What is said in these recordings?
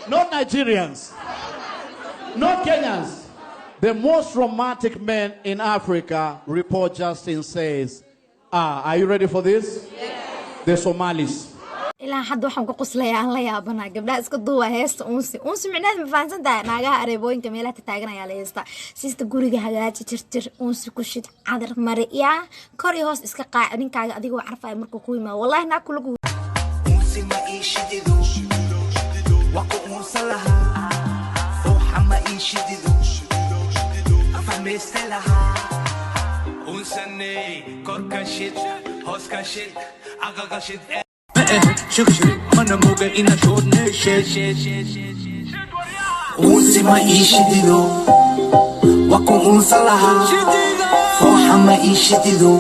Not Nigerians. Not Kenyans. The most romantic men in Africa, report Justin says, are you ready for this? Yes. The Somalis. ilaa hadda waxaan ku qoslayaa aan la yaabana gabdhaha iska duuba heesta uunsi micnaheed ma fahansantahay naagaha areebooyinka meelaha taaganaya la heesta siista guriga hagaaji tirtir uunsi ku shid cadar mari yaa kor iyo hoos iska qaac ninkaaga adigoo carfay markuu ku yimaado wallahi naa ku lagu uunsi ma iishididu waqo unsalaha fooxa ma iishididu afahmeystelaha unsaney korka shid hoos ka shid aqaqa shid mana moga ina shoodne uunsi ma iishidido waqo unsalaha fooxa ma iishidido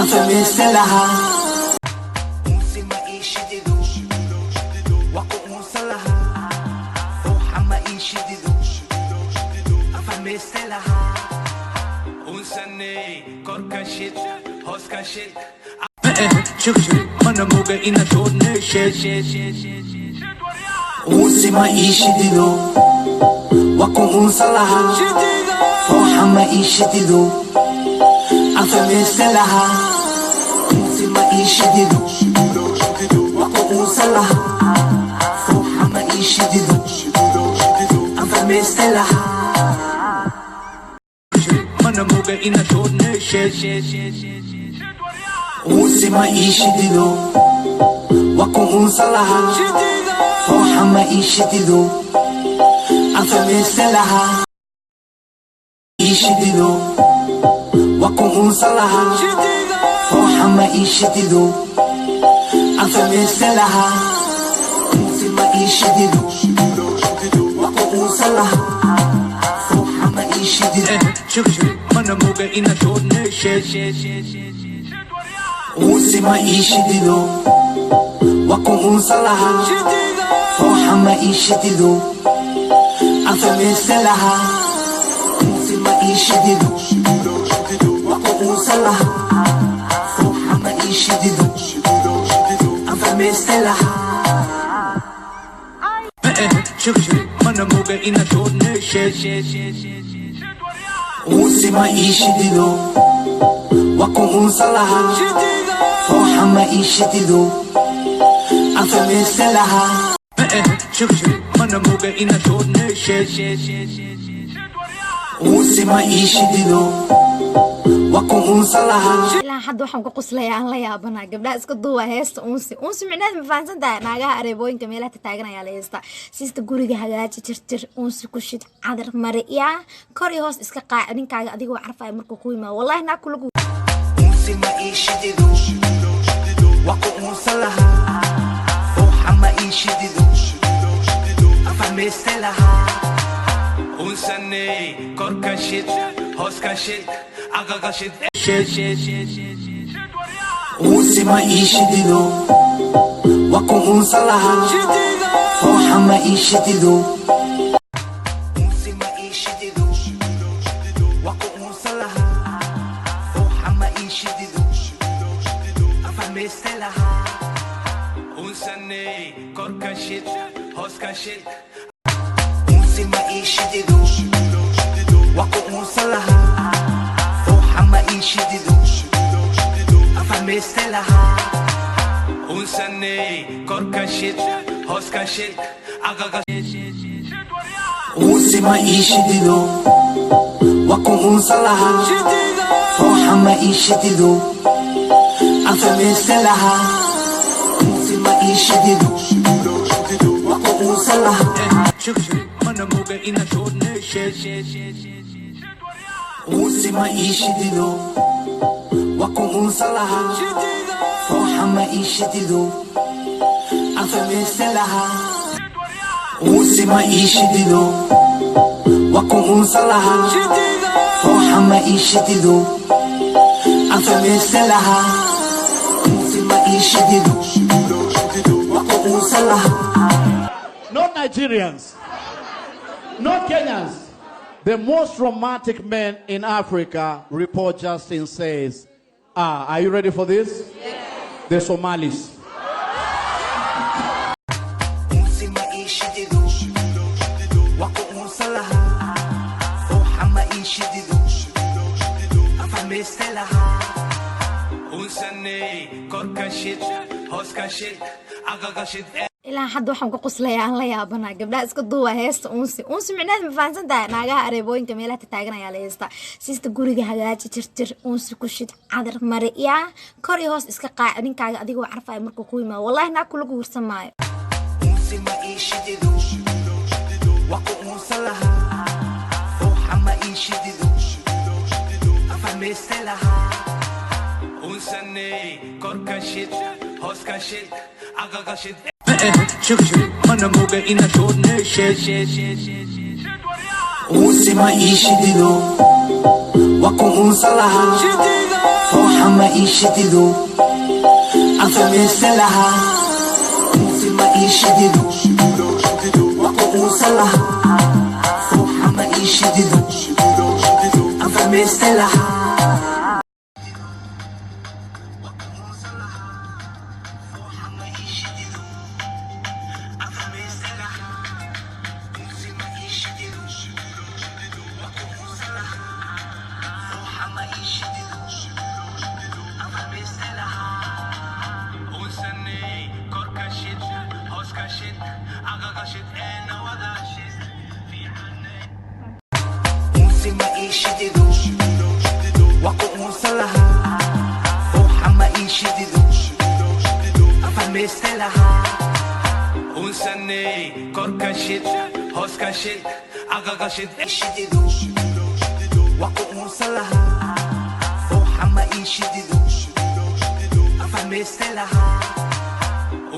afahmeystelaha uunsi ma iishidido waqo unsalaha fooxa ma iishidido afahmeystelaha unsaney korka shid hoos ka shid mana moga ina shoodne uunsi ma iishidido waqo unsalaha fooxa ma iishidido afahmeystelaha uunsi ma iishidido waqo unsalaha fooxa ma iishidido afahmeystelaha mana moga ina shoodne uunsi ma iishidido waqo unsalaha fooxa ma iishidido afahmeystelaha iishidido waqo unsalaha fooxa ma iishidido afahmeystelaha uunsi ma iishidido waqo unsalaha fooxa ma iishidido mana moga ina shoodne uunsi ma iishidido waqo unsalaha fooxa ma iishidido afahmeystelaha uunsi ma iishidido waqo unsalaha fooxa ma iishidido afahmeystelaha mana moga ina shoodne uunsi ma iishidido waqo unsalaha fooxa ma iishidido afahmeystelaha mana moga ina shoodne uunsi ma iishidido waqo unsalaha ilaa hadda waxaan ku qoslayaa aan la yaabana gabdhaha iska duuba heesta uunsi micnaheed ma fahansantahay naagaha areebooyinka meelaha taaganaya la heesta siista guriga hagaaji tirtir uunsi ku shid cadar mari yaa kor iyo hoos iska qaac ninkaaga adigoo carfay markuu ku yimaado wallahi naa ku lagu uunsi ma iishidido waqo unsalaha fooxa ma iishidido afahmeystelaha unsaney korka shid hoos ka shid aqaqa shid uunsi ma iishidido waqo unsalaha fooxa ma iishidido uunsi ma iishidido waqo unsalaha fooxa ma iishidido afahmeystelaha unsaney korka shid hoos ka shid uunsi ma iishidido waqo unsalaha fooxa ma iishidido afahmeystelaha unsaney korka shid hoos ka shid aqaqa uunsi ma iishidido waqo unsalaha fooxa ma iishidido afahmeystelaha uunsi ma iishidido waqo unsalaha mana moga ina shoodne uunsi ma iishidido waqo unsalaha fooxa ma iishidido afahmeystelaha uunsi ma iishidido waqo unsalaha fooxa ma iishidido afahmeystelaha uunsi ma iishidido waqo unsalaha Not Nigerians. Not Kenyans. The most romantic men in Africa, report Justin says, are you ready for this? Yes. The Somalis. iishidido wakuunsan lahaa ruuxa ma iishidido afahmayste lahaa unsaney korka shid hooska shid caqaqa shid ilaa hadda waxaan ku qoslayaa aan la yaabanaa gabdhaha iska duuba heesta uunsi micnaheed ma fahansan tahay naagaha areebooyinka meelaha taaganaya la heesta siista guriga hagaaji tirtir uunsi ku shid cadar mari yaa kor iyo hoos iska qaac ninkaaga adigoo carfaya markuu ku yimaado wallahi naag kula guursan maayo unsi ma iishidido wakuunsan lahaa ruuxa ma iishidido afahmayste lahaa unsaney korka shid hooska shid caqaqa shid mana moga inaad unsi ma iishidido wakuunsan lahaa ruuxa ma iishidido afahmayste lahaa unsi ma iishidido wakuunsan lahaa ruuxa ma iishidido afahmayste lahaa unsaney korka shid hooska shid caqaqa shid nawada shid unsi ma iishidido wakuunsan lahaa ruuxa ma iishidido afahmayste lahaa unsaney korka shid hooska shid caqaqa shid iishidido wakuunsan lahaa ruuxa ma iishidido afahmayste lahaa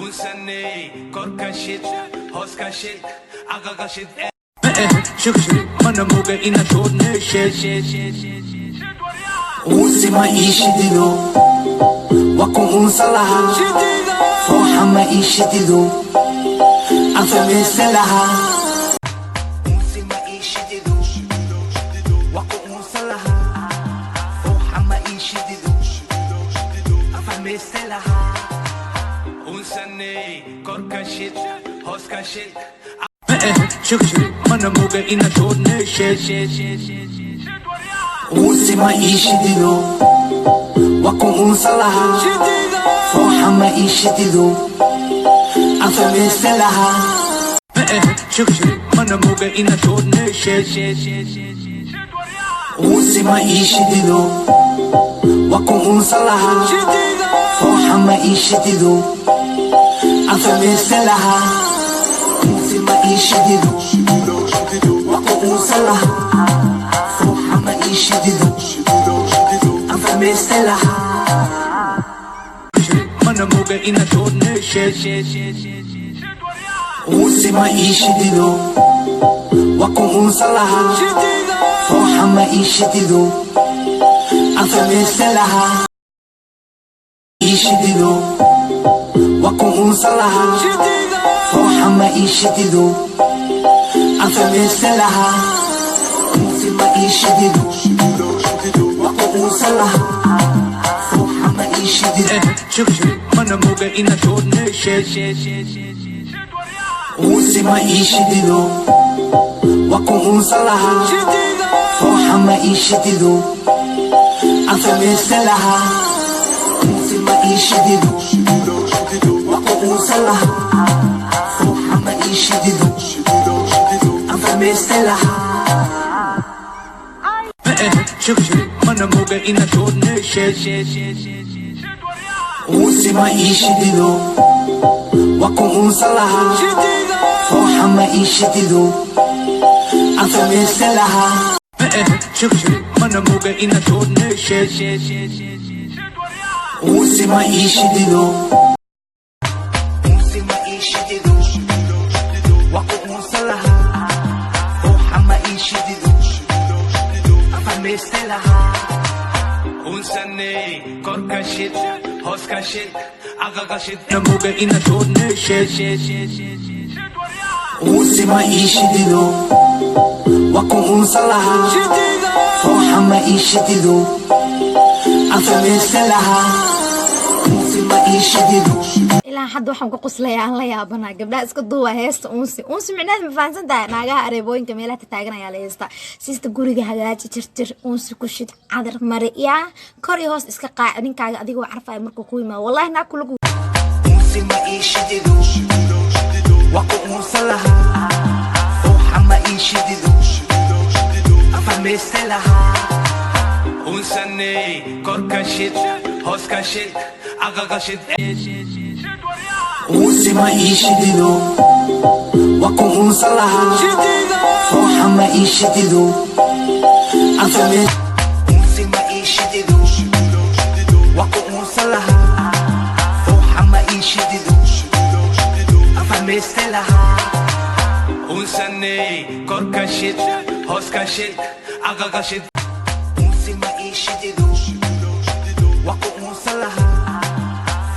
unsaney korka shid hooska shid caqaqa shid mana moga inaad unsi ma iishidido wakuunsan lahaa ruuxa ma iishidido afahmayste lahaa unsi ma iishidido wakuunsan lahaa ruuxa ma iishidido afahmayste lahaa unsaney korka shid hooska shid mana moga inaad unsi ma iishidido wakuunsan lahaa ruuxa ma iishidido afahmayste lahaa mana moga inaad unsi ma iishidido wakuunsan lahaa ruuxa ma iishidido afahmayste lahaa unsi ma iishidido wakuunsan lahaa ruuxa ma iishidido afahmayste lahaa mana moga inaad unsi ma iishidido wakuunsan lahaa ruuxa ma iishidido afahmayste lahaa iishidido wakuunsan lahaa ruuxa ma iishidido afahmayste lahaa unsi ma iishidido wakuunsan lahaa ruuxa ma iishidido mana moga inaad unsi ma iishidido wakuunsan lahaa ruuxa ma iishidido afahmayste lahaa unsi ma iishidido wakuunsan lahaa ruuxa ma iishidido afahmayste lahaa mana moga inaad unsi ma iishidido wakuunsan lahaa ruuxa ma iishidido afahmayste lahaa mana moga inaad unsi ma iishidido wakuunsan lahaa ruuxa ma iishidido afahmayste lahaa unsaney korka shid hooska shid caqaqa shid mana moga inaad unsi ma iishidido wakuunsan lahaa ruuxa ma iishidido afahmayste lahaa unsi ma iishidido ilaa hadda waxaan ku qoslayaa aan la yaabana gabdhaha iska duuba heesta uunsi micnaheed ma fahansan tahay naagaha areebooyinka meelaha taagan ayaa la heestaa siista guriga hagaaji tirtir uunsi ku shid cadar mari yaa kor iyo hoos iska qaac ninkaaga adigoo carfaya markuu ku yimaado wallahi naa kula unsi ma iishidido waqo unsa laha ruuxa ma iishidido afahmayste laha unsaney korka shid hooska shid caqaqa shid unsi ma iishidido waqo unsa laha ruuxa ma iishidido unsi ma iishidido waqo unsa laha ruuxa ma iishidido afahmayste laha unsaney korka shid hooska shid caqaqa shid unsi ma iishidido waqo unsa laha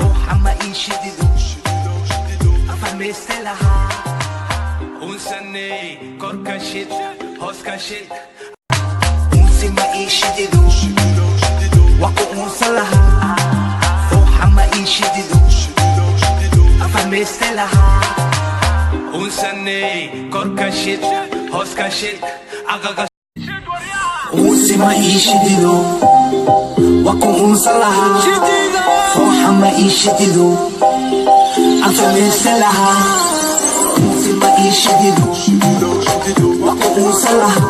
ruuxa ma iishidido afahmayste laha unsaney korka shid hooska shid unsi ma iishidido waqo unsa laha ruuxa ma iishidido afahmayste laha unsaney korka shid hooska shid caqaqa unsi ma iishidido waqo unsa laha ruuxa ma iishidido afahmayste laha unsi ma iishidido waqo unsa laha